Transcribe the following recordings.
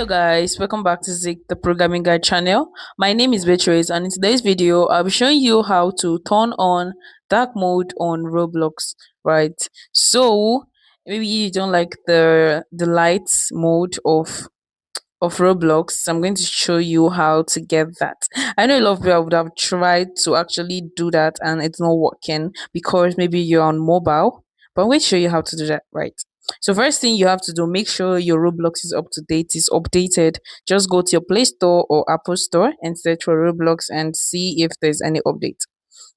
Hello guys, welcome back to Zik, the programming guide channel. My name is Beatrice, and in today's video I'll be showing you how to turn on dark mode on Roblox, right? So maybe you don't like the lights mode of Roblox, so I'm going to show you how to get that. I know a lot of people would have tried to actually do that and it's not working because maybe you're on mobile, but I'm going to show you how to do that, right? So first thing you have to do, make sure your Roblox is up to date, is updated. Just go to your Play Store or Apple Store and search for Roblox and see if there's any update.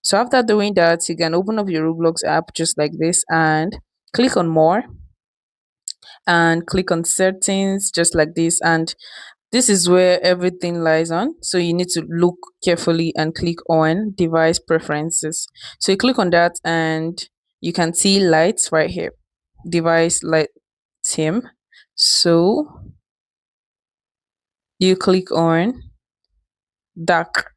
So after doing that, you can open up your Roblox app just like this and click on more and click on settings just like this, and this is where everything lies on. So you need to look carefully and click on device preferences. So you click on that and you can see lights right here, device light theme. So you click on dark.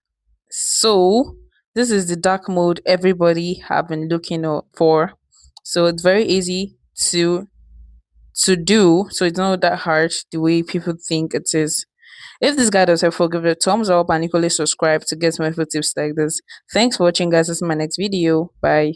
So this is the dark mode everybody have been looking for. So it's very easy to do, so it's not that hard the way people think it is. If this guide was helpful, give it a thumbs up and equally subscribe to get more info tips like this. Thanks for watching guys. This is my next video. Bye.